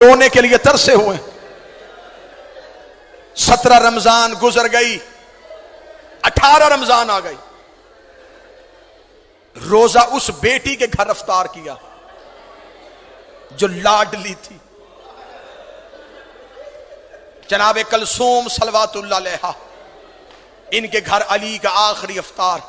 رونے کے لیے ترسے ہوئے. 17 رمضان گزر گئی, 18 رمضان آ گئی. روزہ اس بیٹی کے گھر افطار کیا جو لاڈلی تھی, جناب کلثوم صلوات اللہ علیہا. ان کے گھر علی کا آخری افطار.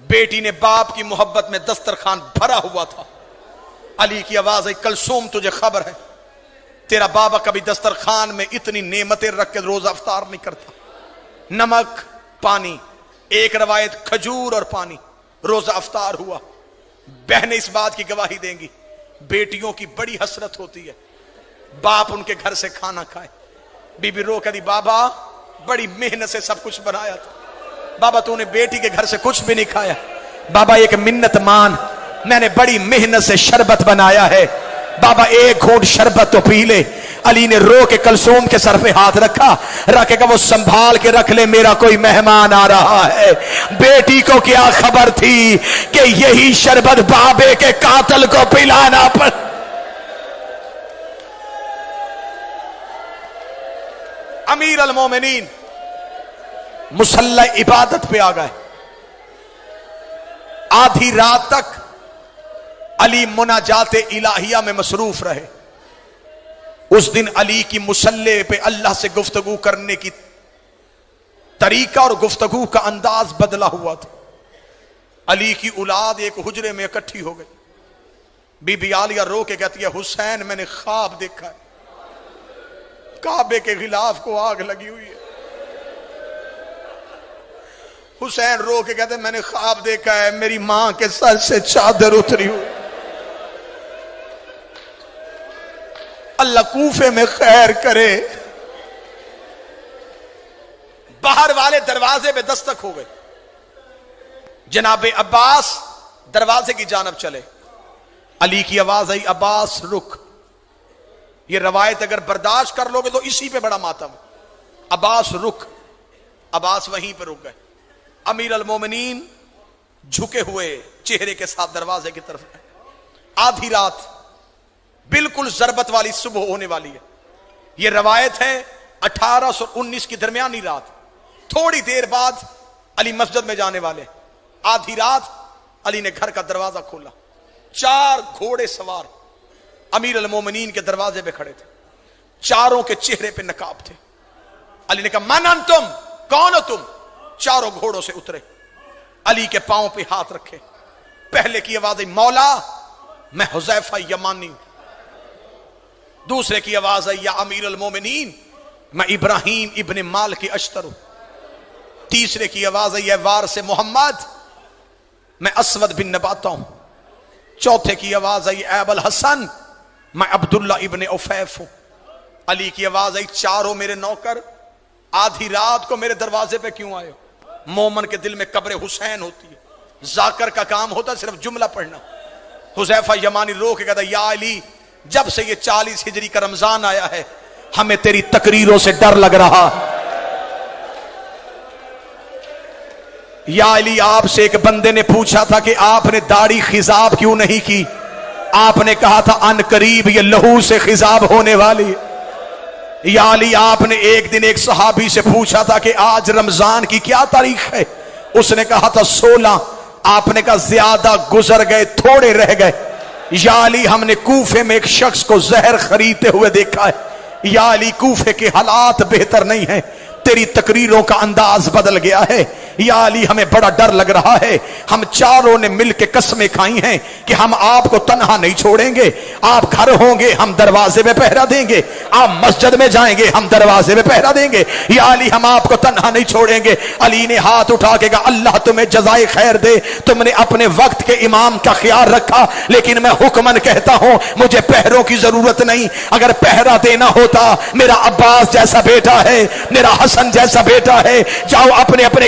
بیٹی نے باپ کی محبت میں دسترخوان بھرا ہوا تھا. علی کی آواز ہے, کلثوم تجھے خبر ہے تیرا بابا کبھی دسترخوان میں اتنی نعمتیں رکھ کے روزہ افطار نہیں کرتا. نمک, پانی, ایک روایت کھجور اور پانی, روزہ افطار ہوا. بہنیں اس بات کی گواہی دیں گی, بیٹیوں کی بڑی حسرت ہوتی ہے باپ ان کے گھر سے کھانا کھائے. بی بی رو کہتی بابا بڑی محنت سے سب کچھ بنایا تھا, بابا تو نے بیٹی کے گھر سے کچھ بھی نہیں کھایا. بابا ایک منت مان, میں نے بڑی محنت سے شربت بنایا ہے, بابا ایک گھونٹ شربت تو پی لے. علی نے رو کے کلثوم کے سر پہ ہاتھ رکھا, رکھے گا وہ سنبھال کے رکھ لے, میرا کوئی مہمان آ رہا ہے. بیٹی کو کیا خبر تھی کہ یہی شربت بابے کے قاتل کو پلانا پڑ. امیر المومنین مصلی عبادت پہ آ گئے. آدھی رات تک علی مناجات الہیہ میں مصروف رہے. اس دن علی کی مصلی پہ اللہ سے گفتگو کرنے کی طریقہ اور گفتگو کا انداز بدلا ہوا تھا. علی کی اولاد ایک حجرے میں اکٹھی ہو گئی. بی بی عالیہ رو کے کہتی ہے حسین میں نے خواب دیکھا ہے, کعبے کے غلاف کو آگ لگی ہوئی ہے. حسین رو کے کہتے ہیں میں نے خواب دیکھا ہے میری ماں کے سر سے چادر اتری ہوئی. اللہ کوفے میں خیر کرے. باہر والے دروازے پہ دستک ہو گئے. جناب عباس دروازے کی جانب چلے. علی کی آواز آئی عباس رک. یہ روایت اگر برداشت کر لو گے تو اسی پہ بڑا ماتم. عباس رک. عباس وہیں پہ رک گئے. امیر المومنین جھکے ہوئے چہرے کے ساتھ دروازے کی طرف. آدھی رات بالکل ضربت والی صبح ہونے والی ہے. یہ روایت ہے 1819 کی درمیانی رات. تھوڑی دیر بعد علی مسجد میں جانے والے. آدھی رات علی نے گھر کا دروازہ کھولا. 4 گھوڑے سوار امیر المومنین کے دروازے پہ کھڑے تھے. چاروں کے چہرے پہ نقاب تھے. علی نے کہا من انتم, کون ہو تم؟ چاروں گھوڑوں سے اترے. علی کے پاؤں پہ ہاتھ رکھے. پہلے کی آواز آئی مولا میں حذیفہ یمانی ہوں. دوسرے کی آواز آئی یا امیر المومنین میں ابراہیم ابن مال کی اشتر ہوں. تیسرے کی آواز آئی وارث محمد میں اسود بن نباتہ ہوں. چوتھے کی آواز آئی اے ابو الحسن میں عبداللہ ابن عفیف ہوں. علی کی آواز آئی چاروں میرے نوکر آدھی رات کو میرے دروازے پہ کیوں آئے ہو؟ مومن کے دل میں قبر حسین ہوتی ہے. ذاکر کا کام ہوتا ہے صرف جملہ پڑھنا. حذیفہ یمانی رو کے کہتا یا علی جب سے یہ 40 ہجری کا رمضان آیا ہے ہمیں تیری تقریروں سے ڈر لگ رہا. یا علی آپ سے ایک بندے نے پوچھا تھا کہ آپ نے داڑھی خضاب کیوں نہیں کی؟ آپ نے کہا تھا ان قریب یہ لہو سے خضاب ہونے والی ہے. یا علی آپ نے ایک دن ایک صحابی سے پوچھا تھا کہ آج رمضان کی کیا تاریخ ہے؟ اس نے کہا تھا 16. آپ نے کہا زیادہ گزر گئے تھوڑے رہ گئے. یا علی ہم نے کوفے میں ایک شخص کو زہر خریدتے ہوئے دیکھا ہے. یا علی کوفے کے حالات بہتر نہیں ہیں, تیری تقریروں کا انداز بدل گیا ہے. یا علی ہمیں بڑا ڈر لگ رہا ہے. ہم چاروں نے مل کے قسمیں کھائی ہیں کہ ہم آپ کو تنہا نہیں چھوڑیں گے. آپ گھر ہوں گے ہم دروازے پہ پہرا دیں گے, آپ مسجد میں جائیں گے ہم دروازے پہ پہرا دیں گے. یا علی ہم آپ کو تنہا نہیں چھوڑیں گے. علی نے ہاتھ اٹھا کے کہا اللہ تمہیں جزائے خیر دے, تم نے اپنے وقت کے امام کا خیال رکھا, لیکن میں حکمن کہتا ہوں مجھے پہروں کی ضرورت نہیں. اگر پہرا دینا ہوتا میرا عباس جیسا بیٹا ہے, میرا حسن جیسا بیٹا ہے, جاؤ اپنے اپنے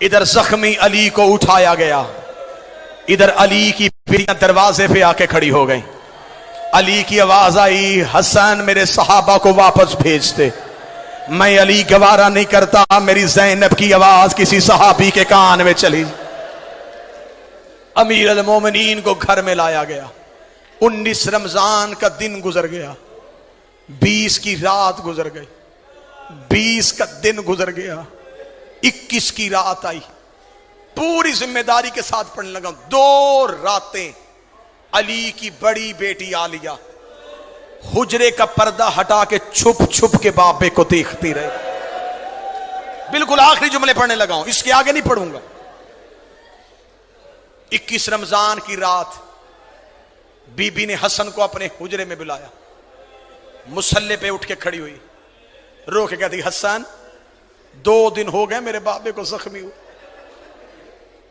ادھر زخمی علی کو اٹھایا گیا، ادھر علی کی بیٹیاں دروازے پہ آ کے کھڑی ہو گئیں۔ علی کی آواز آئی، حسن میرے صحابہ کو واپس بھیج دے، میں علی گوارا نہیں کرتا میری زینب کی آواز کسی صحابی کے کان میں چلی۔ امیر المومنین کو گھر میں لایا گیا، 19 رمضان کا دن گزر گیا، 20 کی رات گزر گئی، 20 کا دن گزر گیا، 21 کی رات آئی۔ پوری ذمہ داری کے ساتھ پڑھنے لگا، 2 راتیں علی کی بڑی بیٹی عالیہ حجرے کا پردہ ہٹا کے چھپ چھپ کے بابے کو دیکھتی رہے۔ بالکل آخری جملے پڑھنے لگا ہوں، اس کے آگے نہیں پڑھوں گا۔ 21 رمضان کی رات بی بی نے حسن کو اپنے حجرے میں بلایا، مصلے پہ اٹھ کے کھڑی ہوئی، رو کے کہتی حسن 2 دن ہو گئے میرے بابے کو زخمی ہو۔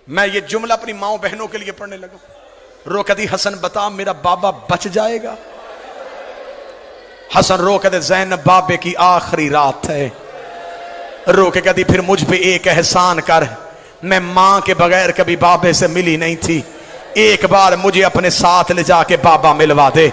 میں یہ جملہ اپنی ماؤں بہنوں کے لیے پڑھنے لگا، رو کہتی حسن بتا میرا بابا بچ جائے گا؟ حسن رو کہتے زینب بابے کی آخری رات ہے، رو کے کہتی پھر مجھ پہ ایک احسان کر، میں ماں کے بغیر کبھی بابے سے ملی نہیں تھی، ایک بار مجھے اپنے ساتھ لے جا کے بابا ملوا دے۔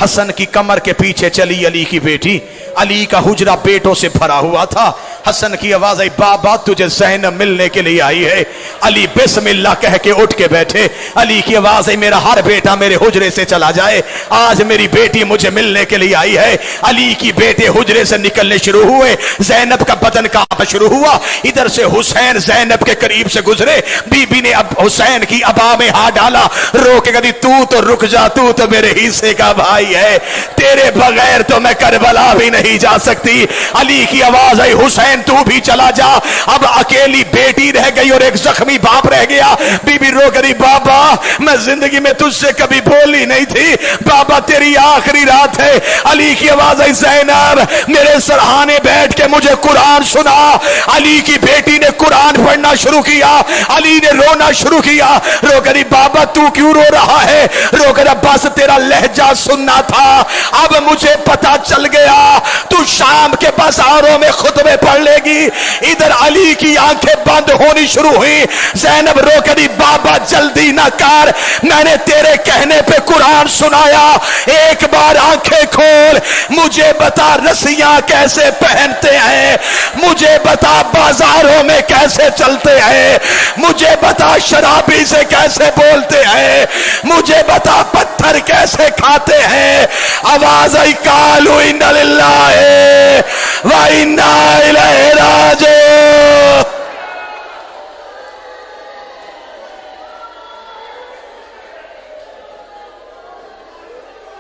حسن کی کمر کے پیچھے چلی علی کی بیٹی، علی کا حجرہ بیٹوں سے بھرا ہوا تھا۔ حسن کی آواز آئی بابا تجھے زینب ملنے کے لیے آئی ہے۔ علی بسم اللہ کہہ کے اٹھ کے بیٹھے۔ علی کی آواز آئی میرا ہر بیٹا میرے حجرے سے چلا جائے، آج میری بیٹی مجھے ملنے کے لیے آئی ہے۔ علی کی بیٹے حجرے سے نکلنے شروع ہوئے، زینب کا بدن کانپنا شروع ہوا۔ ادھر سے حسین زینب کے قریب سے گزرے، بی بی نے اب حسین کی ابا میں ہاتھ ڈالا، رو کے کہتی تو تو رک جا، تو تو میرے حصے کا بھائی ہے، تیرے بغیر تو میں کربلا بھی نہیں جا سکتی۔ علی کی آواز آئی حسین تو بھی چلا جا، اب اکیلی بیٹی رہ گئی اور ایک زخمی باپ رہ گیا۔ بی بی رو کری بابا میں زندگی میں تجھ سے کبھی بولی نہیں تھی، بابا تیری آخری رات ہے۔ علی کی آواز آئی زینب میرے سرہانے بیٹھ کے مجھے قرآن سنا۔ علی کی بیٹی نے قرآن پڑھنا شروع کیا، علی نے رونا شروع کیا، رو کری بابا تو کیوں رو رہا ہے؟ رو کر بس تیرا لہجہ سننا تھا، اب مجھے پتا چل گیا تو شام کے بازاروں میں خطبے پڑھ لے گی۔ ادھر علی کی آنکھیں بند ہونی شروع ہوئی، زینب رو کری بابا جلدی نہ کر، میں نے تیرے کہنے پہ قرآن سنایا، ایک بار آنکھیں کھول، مجھے بتا رسیاں کیسے پہنتے ہیں، مجھے بتا بازاروں میں کیسے چلتے ہیں، مجھے بتا شرابی سے کیسے بولتے ہیں، مجھے بتا پتھر کیسے کھاتے ہیں۔ آواز آئی قالوا انا للہ و انا الیہ